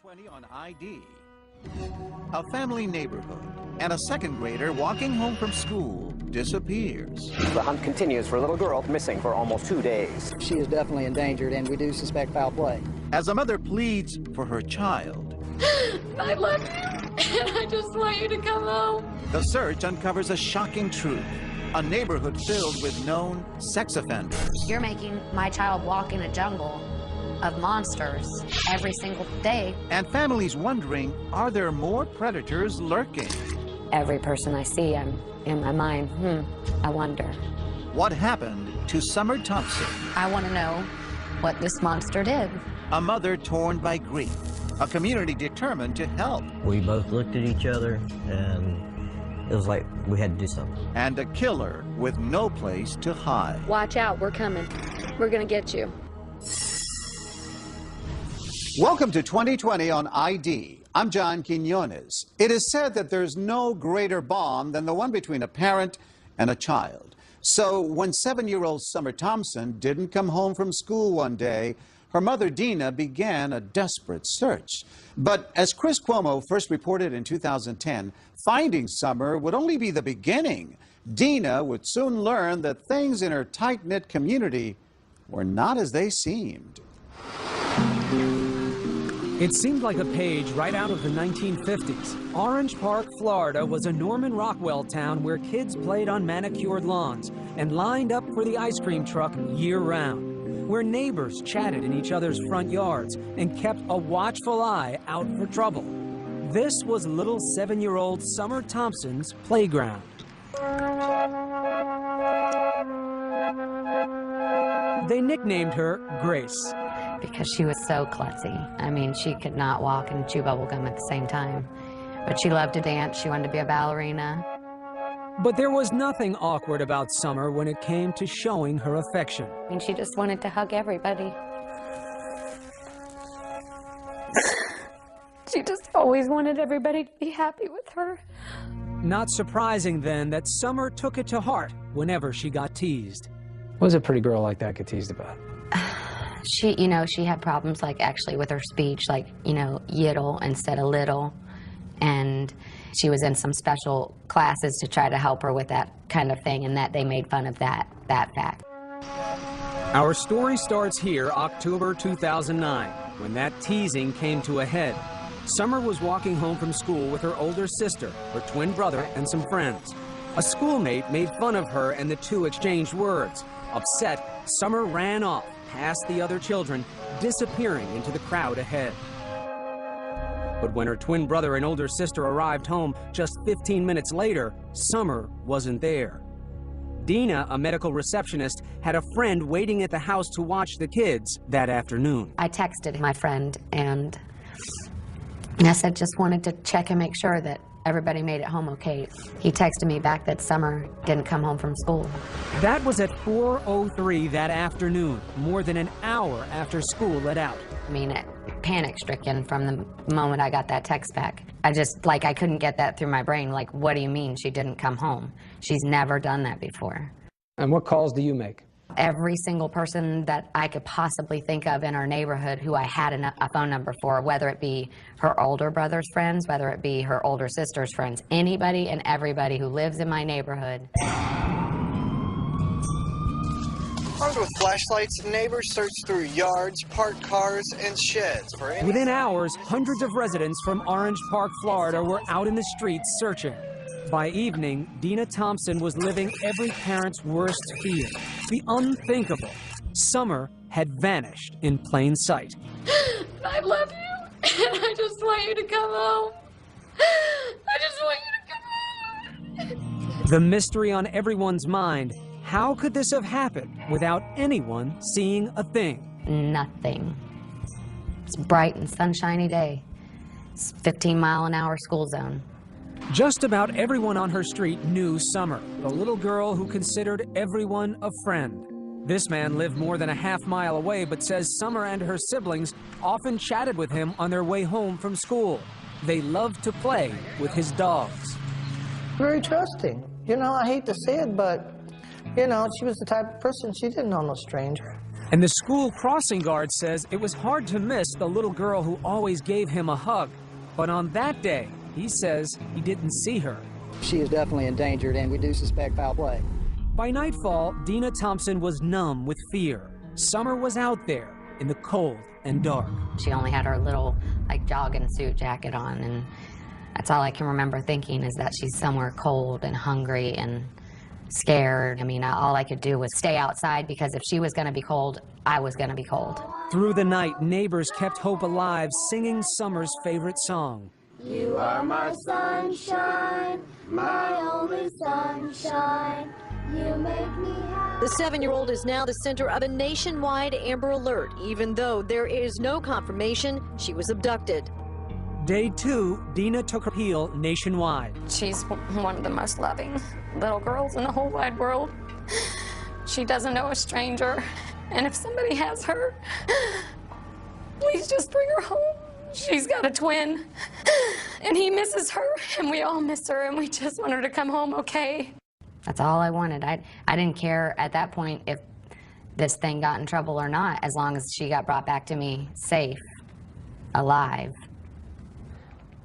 2020 on ID. A family neighborhood and a second grader walking home from school disappears. The hunt continues for a little girl missing for almost 2 days. She is definitely endangered, and we do suspect foul play. As a mother pleads for her child, I love you, and I just want you to come home. the search uncovers a shocking truth. A neighborhood filled with known sex offenders. You're making my child walk in a jungle of monsters every single day. And families wondering, are there more predators lurking? Every person I see, I'm in my mind, I wonder. What happened to Summer Thompson? I want to know what this monster did. A mother torn by grief. A community determined to help. We both looked at each other, and it was like we had to do something. And a killer with no place to hide. Watch out, we're coming. We're gonna get you. Welcome to 2020 on ID. I'm John Quinones. It is said that there's no greater bond than the one between a parent and a child. So when 7-year-old Summer Thompson didn't come home from school one day, her mother Dina began a desperate search. But as Chris Cuomo first reported in 2010, finding Summer would only be the beginning. Dina would soon learn that things in her tight-knit community were not as they seemed. It seemed like a page right out of the 1950s. Orange Park, Florida was a Norman Rockwell town where kids played on manicured lawns and lined up for the ice cream truck year-round, where neighbors chatted in each other's front yards and kept a watchful eye out for trouble. This was little 7-year-old Summer Thompson's playground. They nicknamed her Grace. Because she was so klutzy. I mean, she could not walk and chew bubble gum at the same time. But she loved to dance. She wanted to be a ballerina. But there was nothing awkward about Summer when it came to showing her affection. I mean, she just wanted to hug everybody. She just always wanted everybody to be happy with her. Not surprising, then, that Summer took it to heart whenever she got teased. What does a pretty girl like that get teased about? She, she had problems, like, actually with her speech, like, yiddle instead of little. And she was in some special classes to try to help her with that kind of thing, and that they made fun of that fact. Our story starts here, October 2009, when that teasing came to a head. Summer was walking home from school with her older sister, her twin brother, and some friends. A schoolmate made fun of her, and the two exchanged words. Upset, Summer ran off past the other children, disappearing into the crowd ahead. But when her twin brother and older sister arrived home just 15 minutes later, Summer wasn't there. Dina, a medical receptionist, had a friend waiting at the house to watch the kids that afternoon. I texted my friend, and I said, just wanted to check and make sure that everybody made it home okay. He texted me back that Summer didn't come home from school. That was at 4:03 that afternoon, more than an hour after school let out. I mean, panic-stricken from the moment I got that text back. I couldn't get that through my brain. Like, what do you mean she didn't come home? She's never done that before. And what calls do you make? Every single person that I could possibly think of in our neighborhood who I had a phone number for, whether it be her older brother's friends, whether it be her older sister's friends, anybody and everybody who lives in my neighborhood. Armed with flashlights, neighbors searched through yards, parked cars, and sheds for any... Within hours, hundreds of residents from Orange Park, Florida were out in the streets searching. By evening, Dina Thompson was living every parent's worst fear, the unthinkable. Summer had vanished in plain sight. I love you, and I just want you to come home. I just want you to come home. The mystery on everyone's mind, how could this have happened without anyone seeing a thing? Nothing. It's a bright and sunshiny day. It's 15-mile-an-hour school zone. Just about everyone on her street knew Summer, the little girl who considered everyone a friend. This man lived more than a half-mile away, but says Summer and her siblings often chatted with him on their way home from school. They loved to play with his dogs. Very trusting. I hate to say it, but, she was the type of person, she didn't know no stranger. And the school crossing guard says it was hard to miss the little girl who always gave him a hug. But on that day, he says he didn't see her. She is definitely endangered, and we do suspect foul play. By nightfall, Dina Thompson was numb with fear. Summer was out there in the cold and dark. She only had her little, like, jogging suit jacket on, and that's all I can remember thinking is that she's somewhere cold and hungry and scared. I mean, all I could do was stay outside because if she was going to be cold, I was going to be cold. Through the night, neighbors kept hope alive, singing Summer's favorite song. You are my sunshine, my only sunshine. You make me happy. The 7-year-old is now the center of a nationwide Amber Alert, even though there is no confirmation she was abducted. Day 2, Dina took her appeal nationwide. She's one of the most loving little girls in the whole wide world. She doesn't know a stranger, and if somebody has her, please just bring her home. She's got a twin, and he misses her, and we all miss her, and we just want her to come home okay. That's all I wanted. I didn't care at that point if this thing got in trouble or not, as long as she got brought back to me safe, alive.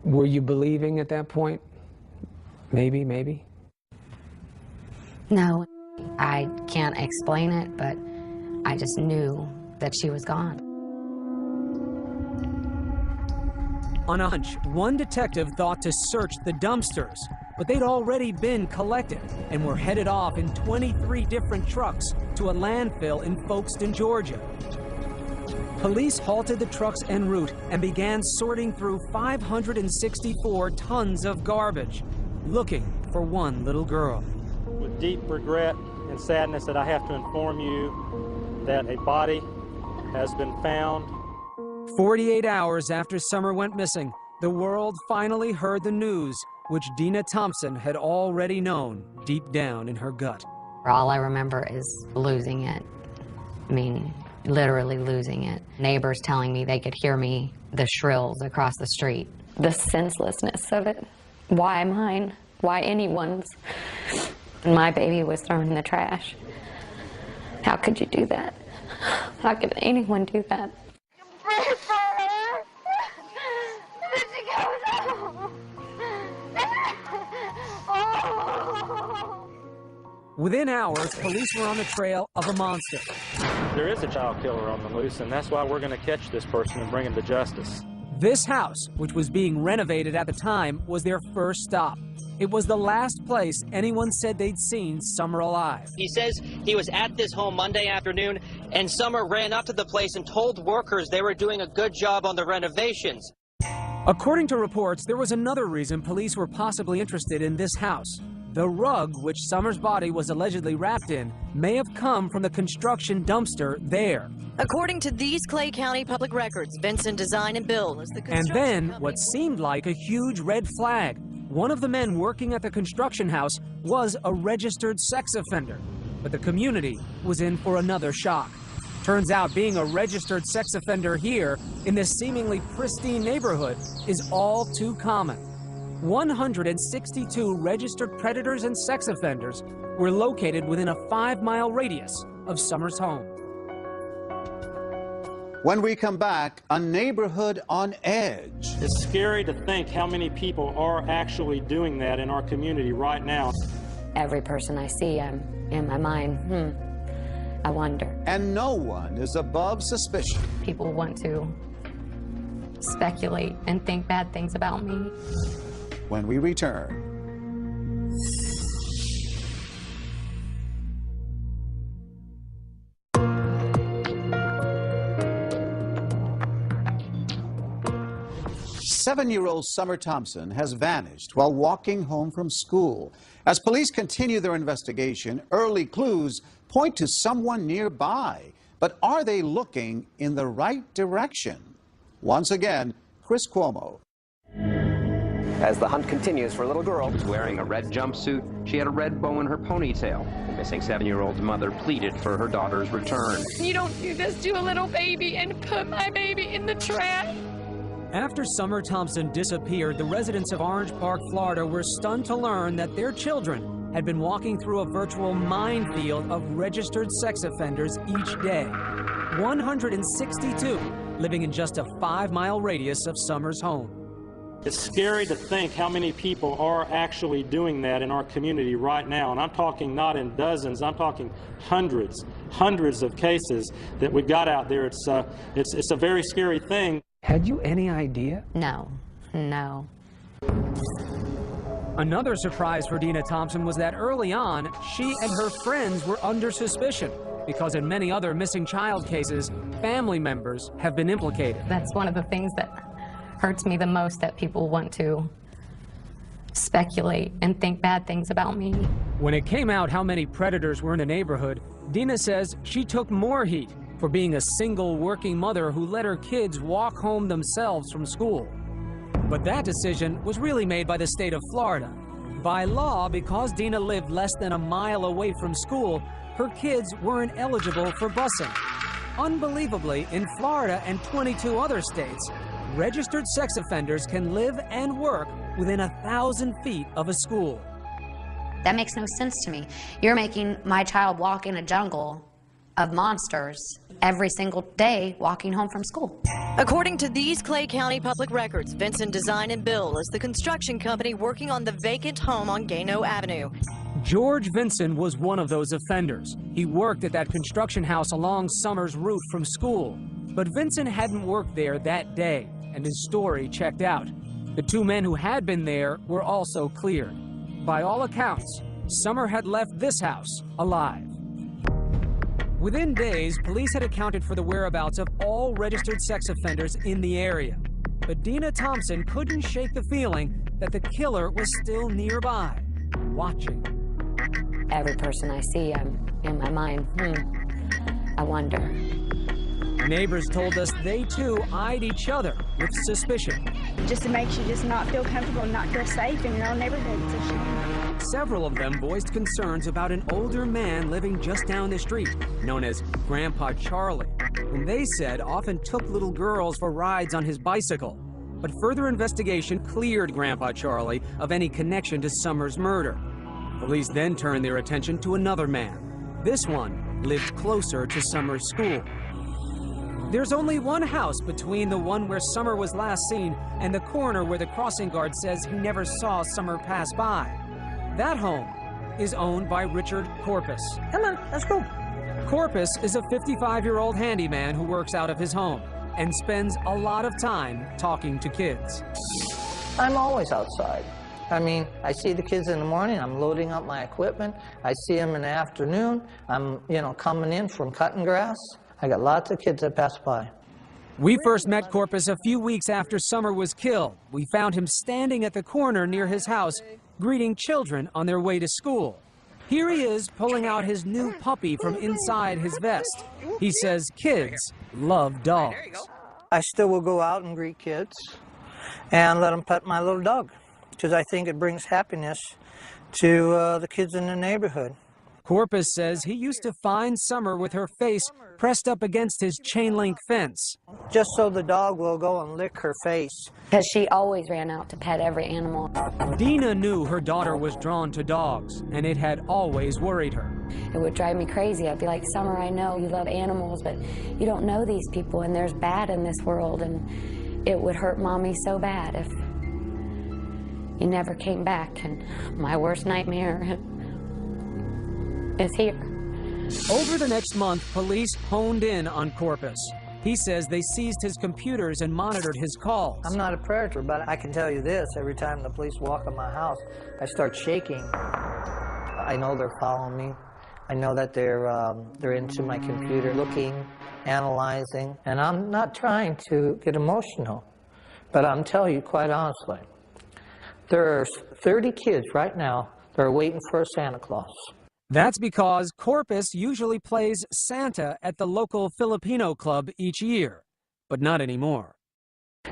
Were you believing at that point? Maybe? No, I can't explain it, but I just knew that she was gone. On a hunch, one detective thought to search the dumpsters, but they'd already been collected and were headed off in 23 different trucks to a landfill in Folkestone, Georgia. Police halted the trucks en route and began sorting through 564 tons of garbage, looking for one little girl. With deep regret and sadness that I have to inform you that a body has been found. 48 hours after Summer went missing, the world finally heard the news, which Dina Thompson had already known deep down in her gut. All I remember is losing it. I mean, literally losing it. Neighbors telling me they could hear me, the shrills across the street. The senselessness of it. Why mine? Why anyone's? My baby was thrown in the trash. How could you do that? How could anyone do that? Within hours, police were on the trail of a monster. There is a child killer on the loose, and that's why we're going to catch this person and bring him to justice. This house, which was being renovated at the time, was their first stop. It was the last place anyone said they'd seen Summer alive. He says he was at this home Monday afternoon, and Summer ran up to the place and told workers they were doing a good job on the renovations. According to reports, there was another reason police were possibly interested in this house. The rug, which Summer's body was allegedly wrapped in, may have come from the construction dumpster there. According to these Clay County public records, Vincent Design and Bill is the construction And then, company. what seemed like a huge red flag. One of the men working at the construction house was a registered sex offender. But the community was in for another shock. Turns out being a registered sex offender here, in this seemingly pristine neighborhood, is all too common. 162 registered predators and sex offenders were located within a 5-mile radius of Summer's home. When we come back, a neighborhood on edge. It's scary to think how many people are actually doing that in our community right now. Every person I see, I'm in my mind, I wonder. And no one is above suspicion. People want to speculate and think bad things about me. When we return. Seven-year-old Summer Thompson has vanished while walking home from school. As police continue their investigation, early clues point to someone nearby. But are they looking in the right direction? Once again, Chris Cuomo. As the hunt continues for a little girl. Wearing a red jumpsuit, she had a red bow in her ponytail. The missing 7-year-old's mother pleaded for her daughter's return. You don't do this to a little baby and put my baby in the trash. After Summer Thompson disappeared, the residents of Orange Park, Florida were stunned to learn that their children had been walking through a virtual minefield of registered sex offenders each day. 162, living in just a 5-mile radius of Summer's home. It's scary to think how many people are actually doing that in our community right now. And I'm talking not in dozens, I'm talking hundreds of cases that we got out there. It's a very scary thing. Had you any idea? No. Another surprise for Dina Thompson was that early on, she and her friends were under suspicion because in many other missing child cases, family members have been implicated. That's one of the things that hurts me the most, that people want to speculate and think bad things about me. When it came out how many predators were in the neighborhood, Dina says she took more heat for being a single working mother who let her kids walk home themselves from school. But that decision was really made by the state of Florida. By law, because Dina lived less than a mile away from school, her kids weren't eligible for busing. Unbelievably, in Florida and 22 other states, registered sex offenders can live and work within 1,000 feet of a school. That makes no sense to me. You're making my child walk in a jungle of monsters every single day walking home from school. According to these Clay County public records, Vincent Design and Bill is the construction company working on the vacant home on Gano Avenue. George Vinson was one of those offenders. He worked at that construction house along Summer's route from school. But Vinson hadn't worked there that day, and his story checked out. The two men who had been there were also cleared. By all accounts, Summer had left this house alive. Within days, police had accounted for the whereabouts of all registered sex offenders in the area. But Dina Thompson couldn't shake the feeling that the killer was still nearby, watching. Every person I see, I'm in my mind, I wonder. Neighbors told us they too eyed each other with suspicion. Just it makes you just not feel comfortable and not feel safe in your own neighborhood. It's a shame. Several of them voiced concerns about an older man living just down the street, known as Grandpa Charlie, whom they said often took little girls for rides on his bicycle. But further investigation cleared Grandpa Charlie of any connection to Summer's murder. Police then turned their attention to another man. This one lived closer to Summer's school. There's only one house between the one where Summer was last seen and the corner where the crossing guard says he never saw Summer pass by. That home is owned by Richard Corpus. Come on, let's go. Corpus is a 55-year-old handyman who works out of his home and spends a lot of time talking to kids. I'm always outside. I mean, I see the kids in the morning, I'm loading up my equipment. I see them in the afternoon. I'm, coming in from cutting grass. I got lots of kids that pass by. We first met Corpus a few weeks after Summer was killed. We found him standing at the corner near his house, greeting children on their way to school. Here he is pulling out his new puppy from inside his vest. He says kids love dogs. I still will go out and greet kids and let them pet my little dog, because I think it brings happiness to the kids in the neighborhood. Corpus says he used to find Summer with her face pressed up against his chain-link fence. Just so the dog will go and lick her face. Because she always ran out to pet every animal. Dina knew her daughter was drawn to dogs, and it had always worried her. It would drive me crazy. I'd be like, Summer, I know you love animals, but you don't know these people, and there's bad in this world, and it would hurt Mommy so bad if you never came back, and my worst nightmare is here. Over the next month, police honed in on Corpus. He says they seized his computers and monitored his calls. I'm not a predator, but I can tell you this, every time the police walk in my house, I start shaking. I know they're following me. I know that they're into my computer, looking, analyzing, and I'm not trying to get emotional, but I'm telling you quite honestly, there are 30 kids right now that are waiting for a Santa Claus. That's because Corpus usually plays Santa at the local Filipino club each year, but not anymore.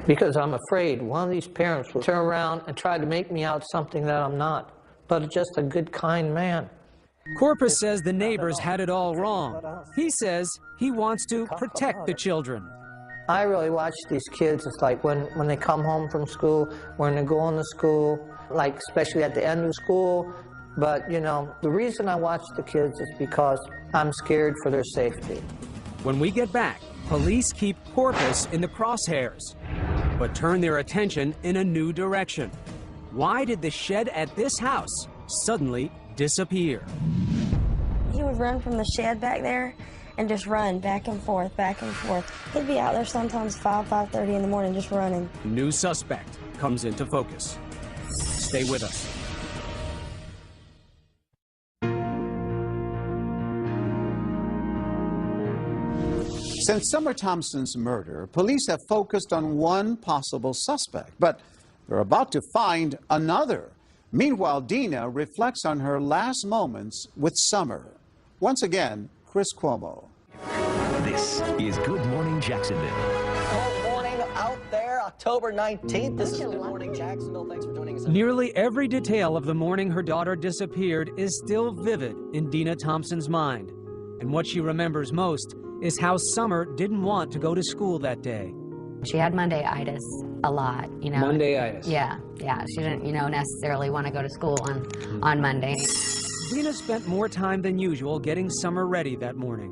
Because I'm afraid one of these parents will turn around and try to make me out something that I'm not, but just a good, kind man. Corpus says the neighbors had it all wrong. He says he wants to protect the children. I really watch these kids. It's like when they come home from school, when they're going to school, like especially at the end of school. But, the reason I watch the kids is because I'm scared for their safety. When we get back, police keep Corpus in the crosshairs, but turn their attention in a new direction. Why did the shed at this house suddenly disappear? He would run from the shed back there and just run back and forth, back and forth. He'd be out there sometimes 5:30 in the morning just running. New suspect comes into focus. Stay with us. Since Summer Thompson's murder, police have focused on one possible suspect, but they're about to find another. Meanwhile, Dina reflects on her last moments with Summer. Once again, Chris Cuomo. This is Good Morning Jacksonville. Good morning out there, October 19th. This is Good Morning Jacksonville. Thanks for joining us. Nearly every detail of the morning her daughter disappeared is still vivid in Dina Thompson's mind. And what she remembers most is how Summer didn't want to go to school that day. She had Monday-itis a lot, you know. Monday-itis? Yeah. She didn't, necessarily want to go to school on Monday. Dina spent more time than usual getting Summer ready that morning.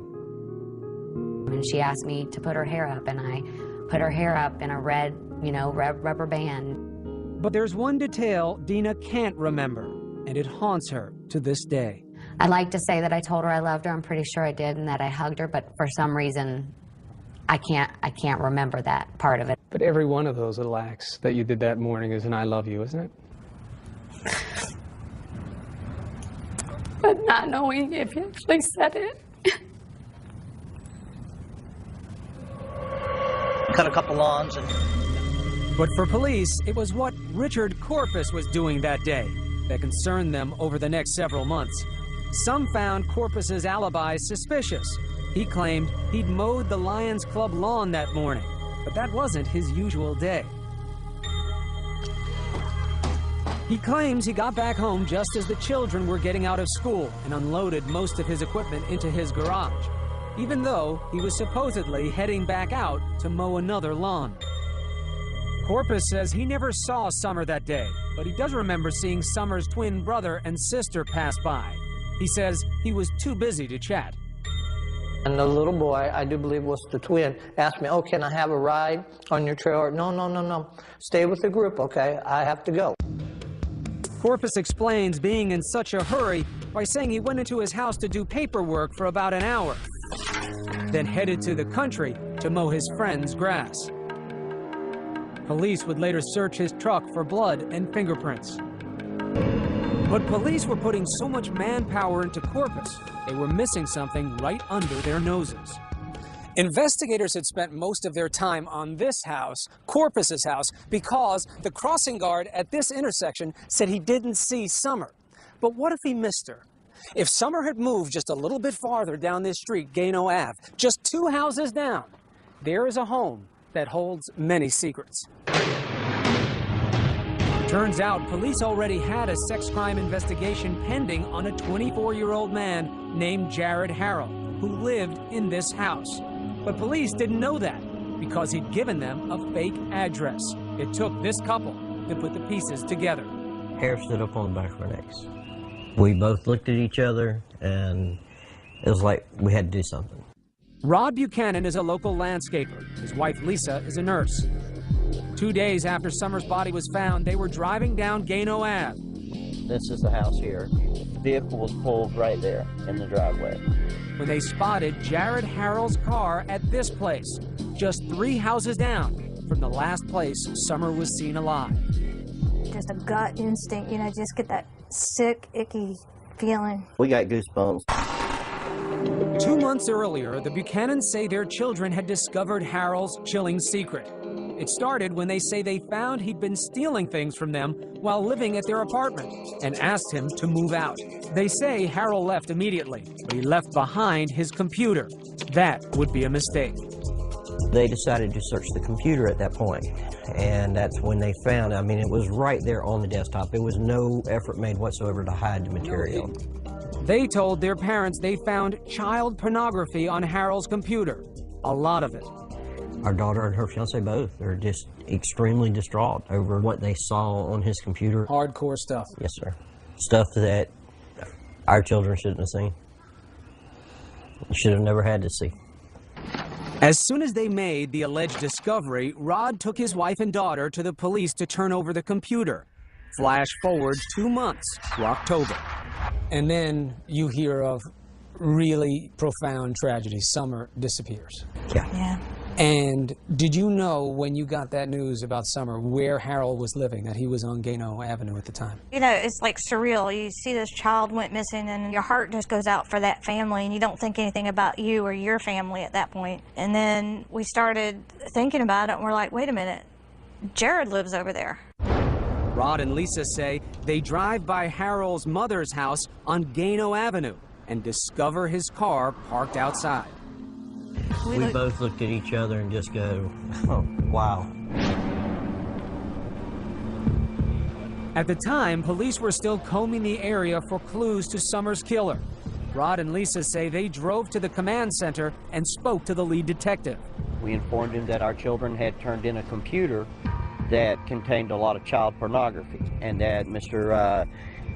And she asked me to put her hair up, and I put her hair up in a red, red rubber band. But there's one detail Dina can't remember, and it haunts her to this day. I'd like to say that I told her I loved her. I'm pretty sure I did, and that I hugged her, but for some reason, I can't remember that part of it. But every one of those little acts that you did that morning is an I love you, isn't it? But not knowing if he actually said it. Cut a couple lawns and... But for police, it was what Richard Corpus was doing that day that concerned them over the next several months. Some found Corpus's alibi suspicious. He claimed he'd mowed the Lions Club lawn that morning, but that wasn't his usual day. He claims he got back home just as the children were getting out of school and unloaded most of his equipment into his garage, even though he was supposedly heading back out to mow another lawn. Corpus says he never saw Summer that day, but he does remember seeing Summer's twin brother and sister pass by. He says he was too busy to chat. And the little boy, I do believe was the twin, asked me, oh, can I have a ride on your trailer? No. Stay with the group, okay? I have to go. Corpus explains being in such a hurry by saying he went into his house to do paperwork for about an hour, then headed to the country to mow his friend's grass. Police would later search his truck for blood and fingerprints. But police were putting so much manpower into Corpus, they were missing something right under their noses. Investigators had spent most of their time on this house, Corpus's house, because the crossing guard at this intersection said he didn't see Summer. But what if he missed her? If Summer had moved just a little bit farther down this street, Gano Ave, just 2 houses down, there is a home that holds many secrets. Turns out police already had a sex crime investigation pending on a 24-year-old man named Jared Harrell, who lived in this house. But police didn't know that because he'd given them a fake address. It took this couple to put the pieces together. Hair stood up on the back of our necks. We both looked at each other, and it was like we had to do something. Rod Buchanan is a local landscaper. His wife, Lisa, is a nurse. 2 days after Summer's body was found, they were driving down Gano Ave. This is the house here. The vehicle was pulled right there in the driveway. When they spotted Jared Harrell's car at this place, just 3 houses down from the last place Summer was seen alive. Just a gut instinct, just get that sick, icky feeling. We got goosebumps. 2 months earlier, the Buchanans say their children had discovered Harrell's chilling secret. It started when they say they found he'd been stealing things from them while living at their apartment and asked him to move out. They say Harrell left immediately, but he left behind his computer. That would be a mistake. They decided to search the computer at that point, and that's when they found, it was right there on the desktop. There was no effort made whatsoever to hide the material. They told their parents they found child pornography on Harrell's computer, a lot of it. Our daughter and her fiance both are just extremely distraught over what they saw on his computer. Hardcore stuff. Yes, sir. Stuff that our children shouldn't have seen. Should have never had to see. As soon as they made the alleged discovery, Rod took his wife and daughter to the police to turn over the computer. Flash forward 2 months to October. And then you hear of really profound tragedy. Summer disappears. Yeah. And did you know when you got that news about Summer where Harold was living, that he was on Gano Avenue at the time? You know, it's like surreal. You see this child went missing and your heart just goes out for that family and you don't think anything about you or your family at that point. And then we started thinking about it and we're like, wait a minute, Jared lives over there. Rod and Lisa say they drive by Harold's mother's house on Gano Avenue and discover his car parked outside. We both looked at each other and just go, oh, wow. At the time, police were still combing the area for clues to Summer's killer. Rod and Lisa say they drove to the command center and spoke to the lead detective. We informed him that our children had turned in a computer that contained a lot of child pornography and that Mr.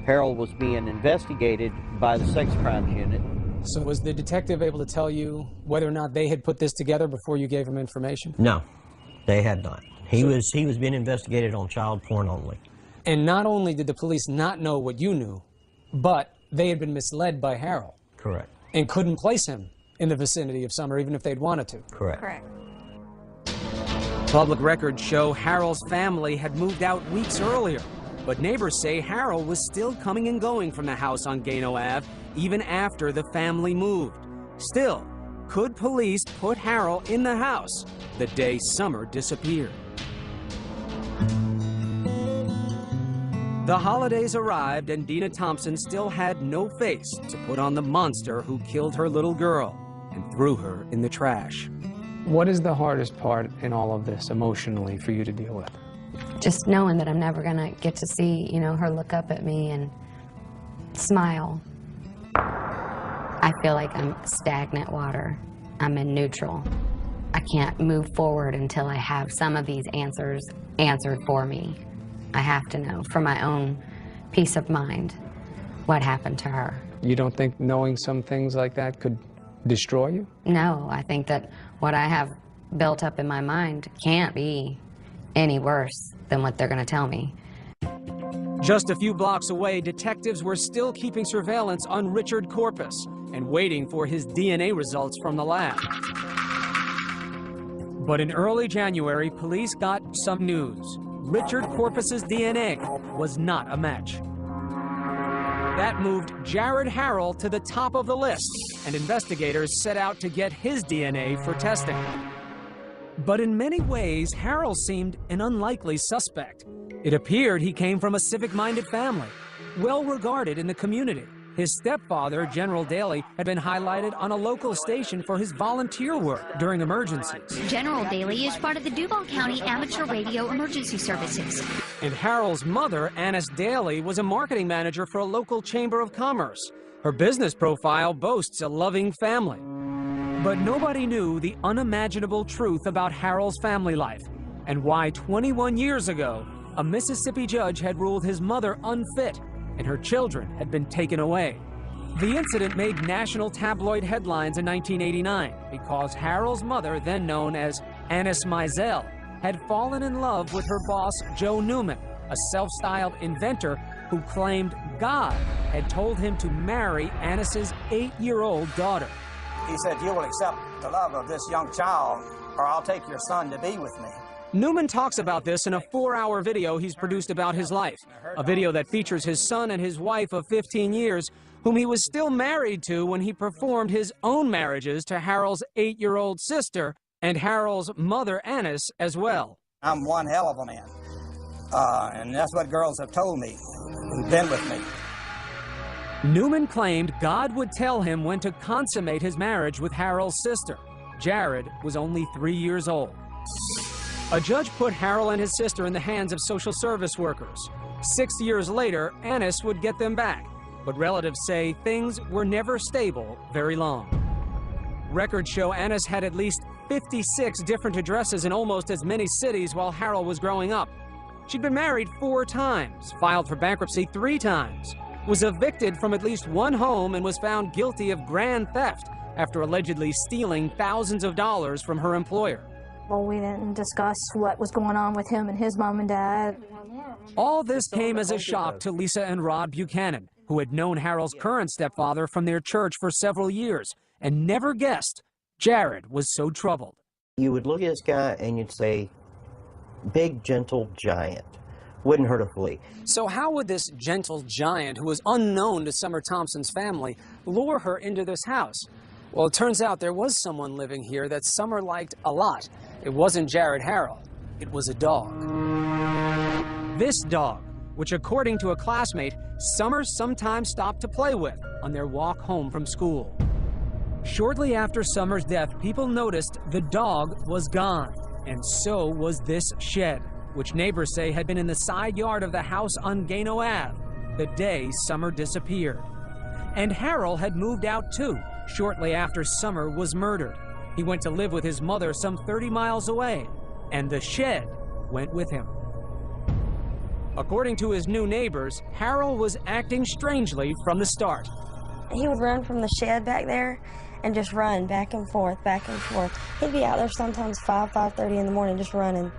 Harold was being investigated by the sex crimes unit. So was the detective able to tell you whether or not they had put this together before you gave him information? No, they had not. He was being investigated on child porn only. And not only did the police not know what you knew, but they had been misled by Harold. Correct. And couldn't place him in the vicinity of Summer even if they'd wanted to. Correct. Correct. Public records show Harold's family had moved out weeks earlier, but neighbors say Harold was still coming and going from the house on Gano Ave even after the family moved. Still, could police put Harold in the house the day Summer disappeared? The holidays arrived and Dina Thompson still had no face to put on the monster who killed her little girl and threw her in the trash. What is the hardest part in all of this emotionally for you to deal with? Just knowing that I'm never gonna get to see, you know, her look up at me and smile. I feel like I'm stagnant water. I'm in neutral. I can't move forward until I have some of these answers answered for me. I have to know for my own peace of mind what happened to her. You don't think knowing some things like that could destroy you? No, I think that what I have built up in my mind can't be any worse than what they're going to tell me. Just a few blocks away, detectives were still keeping surveillance on Richard Corpus and waiting for his DNA results from the lab. But in early January, police got some news. Richard Corpus's DNA was not a match. That moved Jared Harold to the top of the list, and investigators set out to get his DNA for testing. But in many ways, Harold seemed an unlikely suspect. It appeared he came from a civic-minded family, well-regarded in the community. His stepfather, General Daly, had been highlighted on a local station for his volunteer work during emergencies. General Daly is part of the Duval County Amateur Radio Emergency Services. And Harold's mother, Annis Daly, was a marketing manager for a local chamber of commerce. Her business profile boasts a loving family. But nobody knew the unimaginable truth about Harold's family life and why 21 years ago, a Mississippi judge had ruled his mother unfit and her children had been taken away. The incident made national tabloid headlines in 1989 because Harold's mother, then known as Annis Mizell, had fallen in love with her boss, Joe Newman, a self-styled inventor who claimed God had told him to marry Annis's 8-year-old daughter. He said, "You will accept the love of this young child, or I'll take your son to be with me." Newman talks about this in a 4-hour video he's produced about his life, a video that features his son and his wife of 15 years, whom he was still married to when he performed his own marriages to Harold's 8-year-old sister and Harold's mother, Annis, as well. I'm one hell of a man, and that's what girls have told me who've been with me. Newman claimed God would tell him when to consummate his marriage with Harold's sister. Jared was only 3 years old. A judge put Harold and his sister in the hands of social service workers. 6 years later, Annis would get them back, but relatives say things were never stable very long. Records show Annis had at least 56 different addresses in almost as many cities while Harold was growing up. She'd been married 4 times, filed for bankruptcy 3 times, was evicted from at least 1 home, and was found guilty of grand theft after allegedly stealing thousands of dollars from her employer. Well, we didn't discuss what was going on with him and his mom and dad. All this came as a shock to Lisa and Rod Buchanan, who had known Harold's current stepfather from their church for several years and never guessed Jared was so troubled. You would look at this guy and you'd say, big, gentle giant. Wouldn't hurt a flea. So how would this gentle giant, who was unknown to Summer Thompson's family, lure her into this house? Well, it turns out there was someone living here that Summer liked a lot. It wasn't Jared Harrell. It was a dog. This dog, which according to a classmate, Summer sometimes stopped to play with on their walk home from school. Shortly after Summer's death, people noticed the dog was gone, and so was this shed, which neighbors say had been in the side yard of the house on Gano Ave the day Summer disappeared. And Harold had moved out too, shortly after Summer was murdered. He went to live with his mother some 30 miles away, and the shed went with him. According to his new neighbors, Harold was acting strangely from the start. He would run from the shed back there and just run back and forth, back and forth. He'd be out there sometimes 5:30 in the morning just running.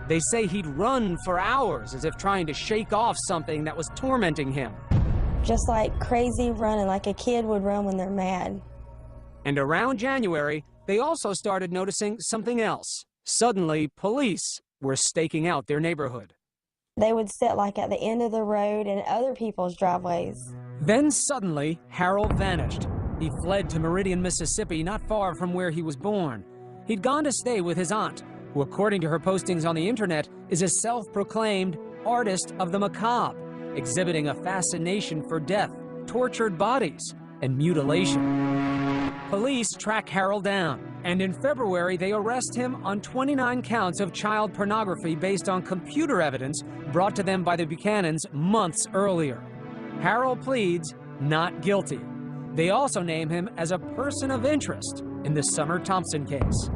They say he'd run for hours as if trying to shake off something that was tormenting him. Just like crazy running, like a kid would run when they're mad. And around January, they also started noticing something else. Suddenly, police were staking out their neighborhood. They would sit like at the end of the road in other people's driveways. Then suddenly, Harold vanished. He fled to Meridian, Mississippi, not far from where he was born. He'd gone to stay with his aunt, who, according to her postings on the internet, is a self-proclaimed artist of the macabre, exhibiting a fascination for death, tortured bodies, and mutilation. Police track Harold down, and in February they arrest him on 29 counts of child pornography based on computer evidence brought to them by the Buchanans months earlier. Harold pleads not guilty. They also name him as a person of interest in the Summer Thompson case.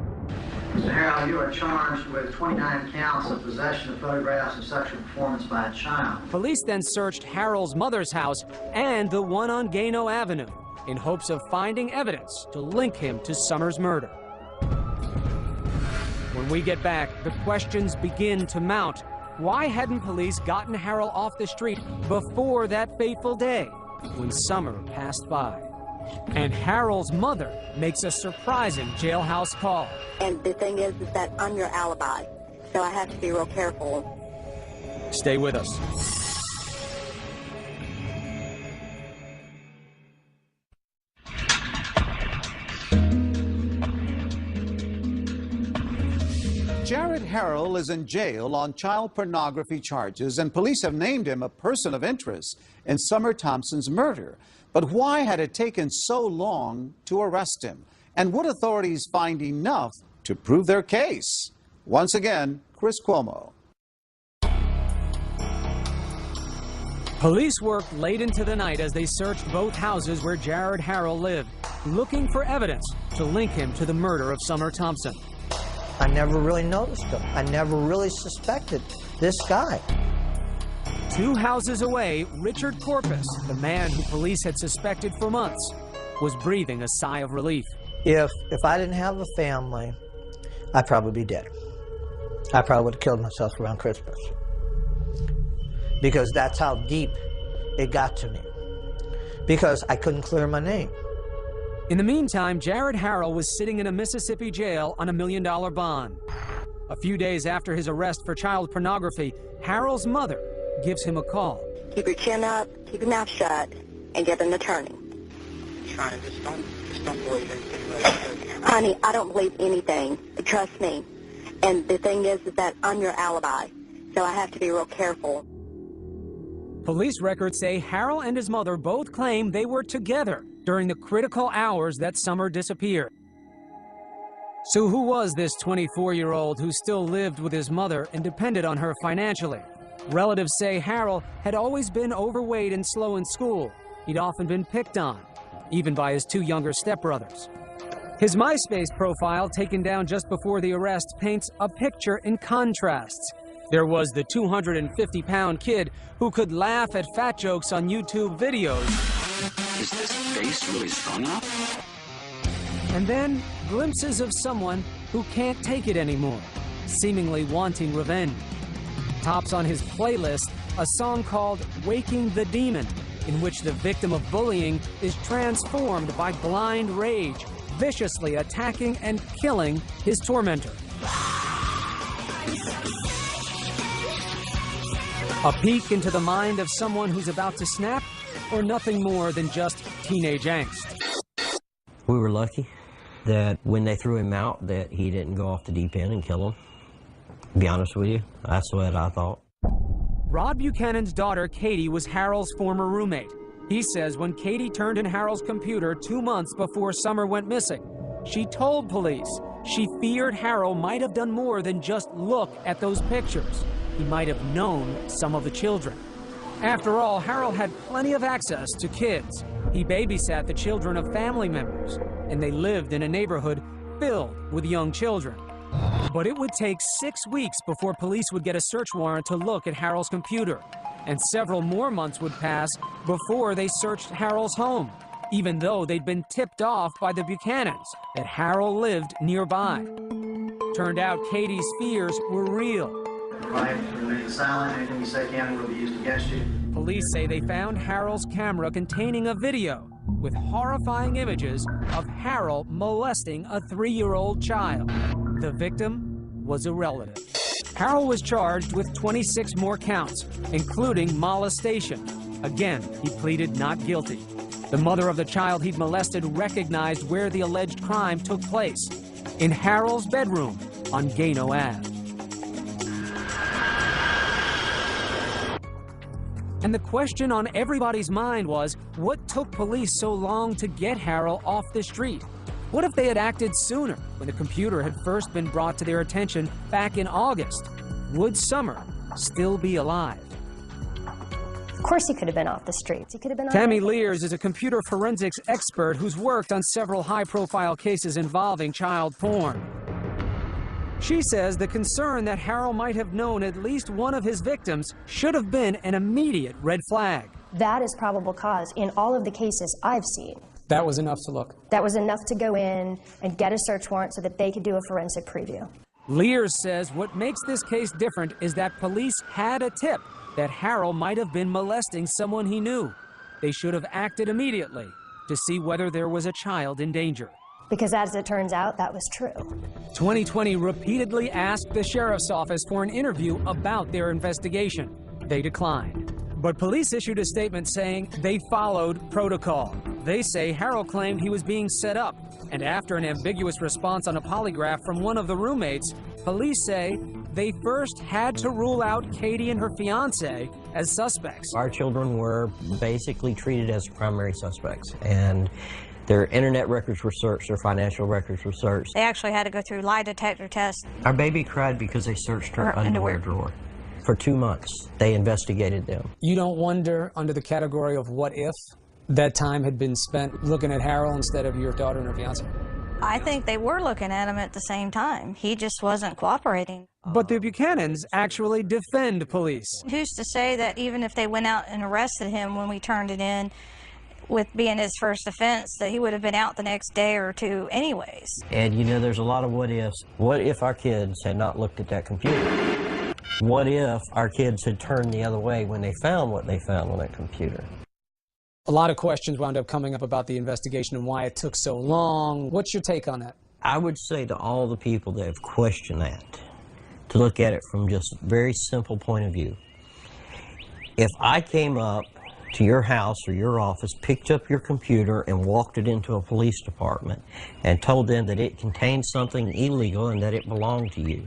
Mr. Harold, you are charged with 29 counts of possession of photographs of sexual performance by a child. Police then searched Harold's mother's house and the one on Gano Avenue in hopes of finding evidence to link him to Summer's murder. When we get back, the questions begin to mount. Why hadn't police gotten Harold off the street before that fateful day when Summer passed by? And Harold's mother makes a surprising jailhouse call. And the thing is that I'm your alibi, so I have to be real careful. Stay with us. Jared Harrell is in jail on child pornography charges, and police have named him a person of interest in Summer Thompson's murder. But why had it taken so long to arrest him? And would authorities find enough to prove their case? Once again, Chris Cuomo. Police worked late into the night as they searched both houses where Jared Harrell lived, looking for evidence to link him to the murder of Summer Thompson. I never really noticed him. I never really suspected this guy. 2 houses away, Richard Corpus, the man who police had suspected for months, was breathing a sigh of relief. If I didn't have a family, I'd probably be dead. I probably would have killed myself around Christmas. Because that's how deep it got to me. Because I couldn't clear my name. In the meantime, Jared Harrell was sitting in a Mississippi jail on $1 million bond. A few days after his arrest for child pornography, Harrell's mother gives him a call. Keep your chin up, keep your mouth shut, and get an attorney. Just don't believe anything. Honey, I don't believe anything. Trust me. And the thing is that I'm your alibi, so I have to be real careful. Police records say Harrell and his mother both claim they were together during the critical hours that Summer disappeared. So who was this 24-year-old who still lived with his mother and depended on her financially? Relatives say Harrell had always been overweight and slow in school. He'd often been picked on, even by his 2 younger stepbrothers. His MySpace profile, taken down just before the arrest, paints a picture in contrasts. There was the 250-pound kid who could laugh at fat jokes on YouTube videos. Is this face really strong enough? And then glimpses of someone who can't take it anymore, seemingly wanting revenge. Tops on his playlist a song called Waking the Demon, in which the victim of bullying is transformed by blind rage, viciously attacking and killing his tormentor. A peek into the mind of someone who's about to snap, or nothing more than just teenage angst. We were lucky that when they threw him out that he didn't go off the deep end and kill him. To be honest with you, that's what I thought. Rod Buchanan's daughter, Katie, was Harold's former roommate. He says when Katie turned in Harold's computer 2 months before Summer went missing, she told police she feared Harold might have done more than just look at those pictures. He might have known some of the children. After all, Harold had plenty of access to kids. He babysat the children of family members, and they lived in a neighborhood filled with young children. But it would take 6 weeks before police would get a search warrant to look at Harold's computer. And several more months would pass before they searched Harold's home, even though they'd been tipped off by the Buchanans that Harold lived nearby. Turned out Katie's fears were real. Right, remain silent. Anything you say can will be used against you. Police say they found Harold's camera containing a video with horrifying images of Harold molesting a 3-year-old child. The victim was a relative. Harold was charged with 26 more counts, including molestation. Again, he pleaded not guilty. The mother of the child he'd molested recognized where the alleged crime took place, in Harold's bedroom on Gano Ave. And the question on everybody's mind was, what took police so long to get Harold off the street? What if they had acted sooner, when the computer had first been brought to their attention back in August? Would Summer still be alive? Of course he could have been off the streets. He could have been. Tammy Lears is a computer forensics expert who's worked on several high-profile cases involving child porn. She says the concern that Harold might have known at least one of his victims should have been an immediate red flag. That is probable cause in all of the cases I've seen. That was enough to look. That was enough to go in and get a search warrant so that they could do a forensic preview. Lears says what makes this case different is that police had a tip that Harold might have been molesting someone he knew. They should have acted immediately to see whether there was a child in danger. Because as it turns out, that was true. 2020 repeatedly asked the sheriff's office for an interview about their investigation. They declined. But police issued a statement saying they followed protocol. They say Harold claimed he was being set up, and after an ambiguous response on a polygraph from one of the roommates, police say they first had to rule out Katie and her fiancé as suspects. Our children were basically treated as primary suspects, and their internet records were searched, their financial records were searched. They actually had to go through lie detector tests. Our baby cried because they searched her underwear drawer. For 2 months, they investigated them. You don't wonder, under the category of what if, that time had been spent looking at Harold instead of your daughter and her fiancé? I think they were looking at him at the same time. He just wasn't cooperating. But the Buchanans actually defend police. Who's to say that even if they went out and arrested him when we turned it in, with being his first offense, that he would have been out the next day or two anyways? And you know, there's a lot of what ifs. What if our kids had not looked at that computer? What if our kids had turned the other way when they found what they found on that computer? A lot of questions wound up coming up about the investigation and why it took so long. What's your take on that? I would say to all the people that have questioned that, to look at it from just a very simple point of view. If I came up to your house or your office, picked up your computer and walked it into a police department and told them that it contained something illegal and that it belonged to you,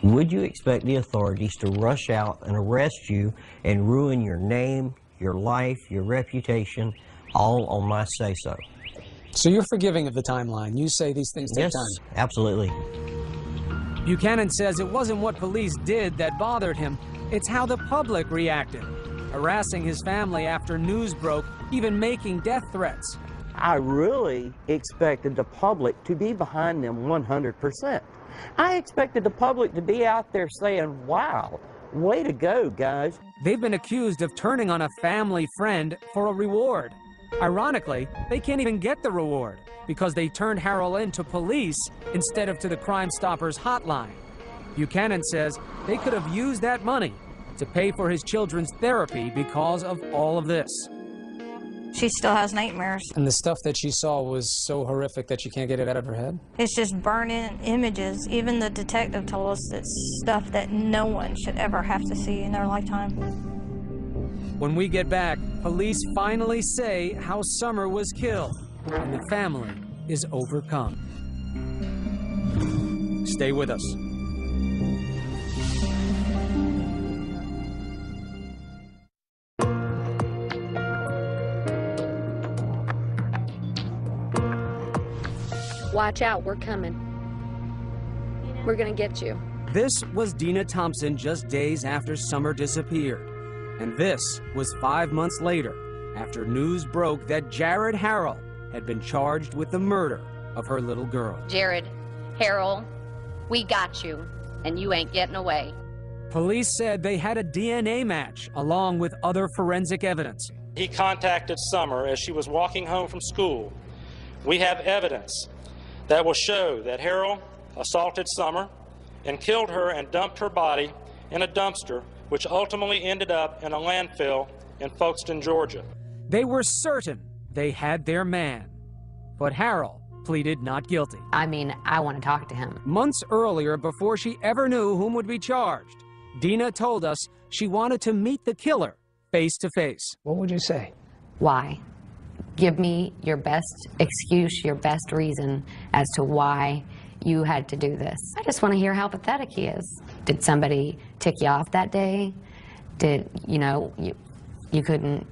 would you expect the authorities to rush out and arrest you and ruin your name, your life, your reputation, all on my say-so? So you're forgiving of the timeline. You say these things take time. Yes, absolutely. Buchanan says it wasn't what police did that bothered him. It's how the public reacted, harassing his family after news broke, even making death threats. I really expected the public to be behind them 100%. I expected the public to be out there saying, wow, way to go, guys. They've been accused of turning on a family friend for a reward. Ironically, they can't even get the reward because they turned Harold in to police instead of to the Crime Stoppers hotline. Buchanan says they could have used that money to pay for his children's therapy because of all of this. She still has nightmares. And the stuff that she saw was so horrific that she can't get it out of her head? It's just burning images. Even the detective told us it's stuff that no one should ever have to see in their lifetime. When we get back, police finally say how Summer was killed, and the family is overcome. Stay with us. Watch out, we're coming. We're gonna get you. This was Dina Thompson just days after Summer disappeared. And this was 5 months later, after news broke that Jared Harrell had been charged with the murder of her little girl. Jared, Harold, we got you, and you ain't getting away. Police said they had a DNA match along with other forensic evidence. He contacted Summer as she was walking home from school. We have evidence that will show that Harold assaulted Summer and killed her and dumped her body in a dumpster, which ultimately ended up in a landfill in Folkestone, Georgia. They were certain they had their man, but Harold pleaded not guilty. I mean, I want to talk to him. Months earlier, before she ever knew whom would be charged, Dina told us she wanted to meet the killer face to face. What would you say? Why? Give me your best excuse, your best reason as to why you had to do this. I just want to hear how pathetic he is. Did somebody tick you off that day? Did, you couldn't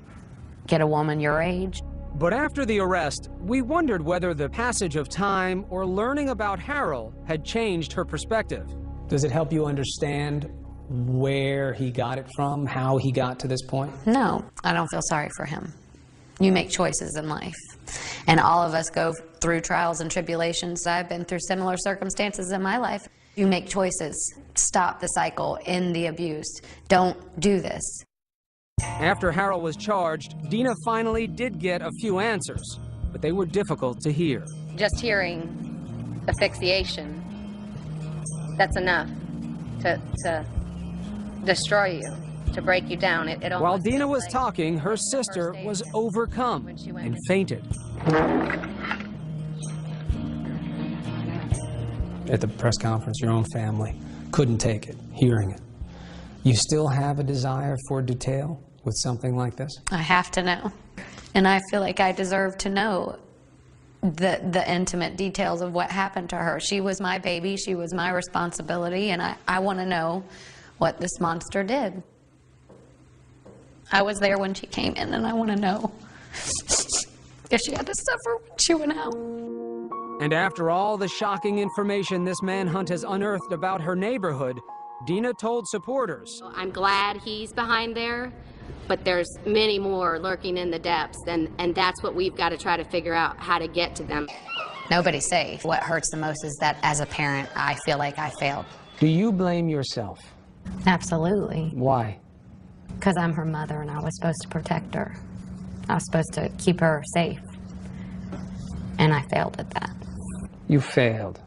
get a woman your age? But after the arrest, we wondered whether the passage of time or learning about Harold had changed her perspective. Does it help you understand where he got it from, how he got to this point? No, I don't feel sorry for him. You make choices in life, and all of us go through trials and tribulations. I've been through similar circumstances in my life. You make choices. Stop the cycle, end the abuse. Don't do this. After Harold was charged, Dina finally did get a few answers, but they were difficult to hear. Just hearing asphyxiation, that's enough to destroy you, to break you down. While Dina was talking, her sister was overcome and fainted. At the press conference, your own family couldn't take it, hearing it. You still have a desire for detail with something like this? I have to know. And I feel like I deserve to know the intimate details of what happened to her. She was my baby, she was my responsibility, and I want to know what this monster did. I was there when she came in, and I want to know if she had to suffer when she went out. And after all the shocking information this manhunt has unearthed about her neighborhood, Dina told supporters, I'm glad he's behind there, but there's many more lurking in the depths, and that's what we've got to try to figure out, how to get to them. Nobody's safe. What hurts the most is that as a parent, I feel like I failed. Do you blame yourself? Absolutely. Why? Because I'm her mother and I was supposed to protect her. I was supposed to keep her safe. And I failed at that. You failed.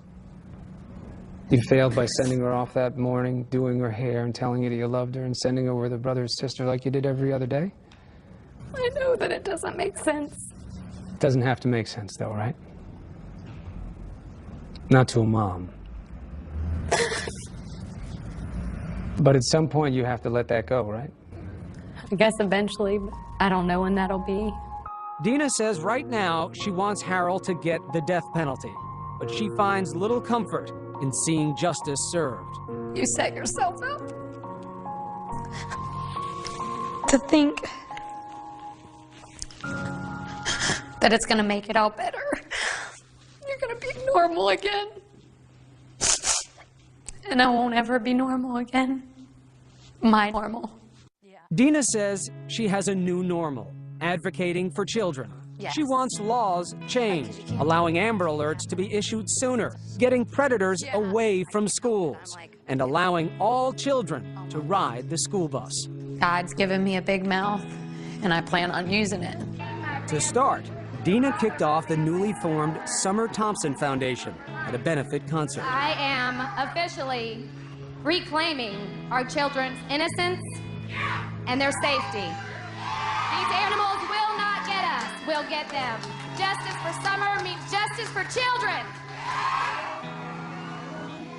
You failed by sending her off that morning, doing her hair and telling her that you loved her and sending her with her brother and sister like you did every other day? I know that it doesn't make sense. It doesn't have to make sense though, right? Not to a mom. But at some point you have to let that go, right? I guess eventually, but I don't know when that'll be. Dina says right now she wants Harold to get the death penalty, but she finds little comfort in seeing justice served. You set yourself up to think that it's going to make it all better. You're going to be normal again. And I won't ever be normal again. My normal. Dina says she has a new normal, advocating for children. Yes. She wants laws changed, allowing Amber Alerts to be issued sooner, getting predators away from schools, and allowing all children to ride the school bus. God's given me a big mouth, and I plan on using it. To start, Dina kicked off the newly formed Summer Thompson Foundation at a benefit concert. I am officially reclaiming our children's innocence and their safety. These animals will not get us, we'll get them. Justice for Summer means justice for children.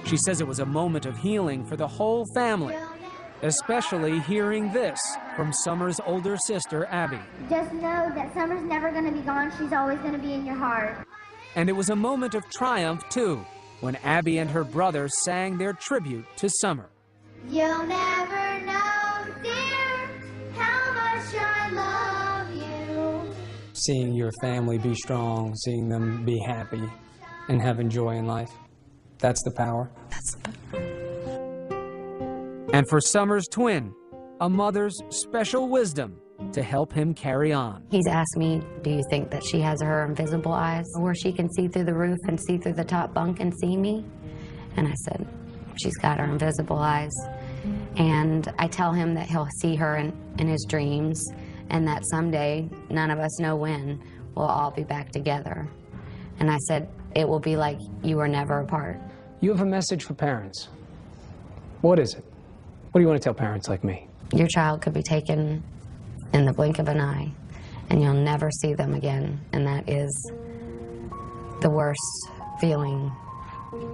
She says it was a moment of healing for the whole family, especially hearing this from Summer's older sister, Abby. Just know that Summer's never going to be gone. She's always going to be in your heart. And it was a moment of triumph, too, when Abby and her brother sang their tribute to Summer. You'll never know, dear, how much I love you. Seeing your family be strong, seeing them be happy and having joy in life, that's the power. And for Summer's twin, a mother's special wisdom to help him carry on. He's asked me, do you think that she has her invisible eyes where she can see through the roof and see through the top bunk and see me? And I said, she's got her invisible eyes. And I tell him that he'll see her in his dreams, and that someday, none of us know when, we'll all be back together. And I said, it will be like you were never apart. You have a message for parents. What is it? What do you want to tell parents like me? Your child could be taken in the blink of an eye, and you'll never see them again. And that is the worst feeling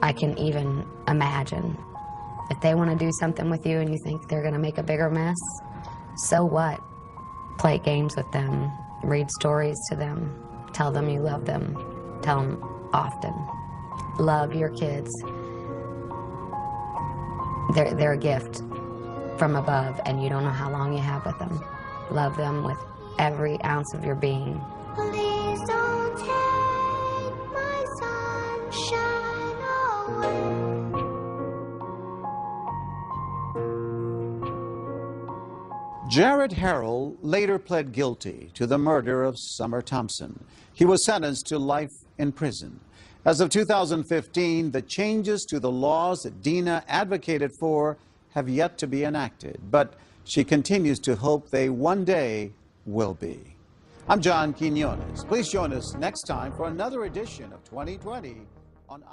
I can even imagine. If they want to do something with you and you think they're going to make a bigger mess, so what? Play games with them, read stories to them, tell them you love them, tell them often. Love your kids. They're a gift from above, and you don't know how long you have with them. Love them with every ounce of your being. Please don't take my sunshine away. Jared Harrell later pled guilty to the murder of Summer Thompson. He was sentenced to life in prison. As of 2015, the changes to the laws that Dina advocated for have yet to be enacted, but she continues to hope they one day will be. I'm John Quinones. Please join us next time for another edition of 2020 on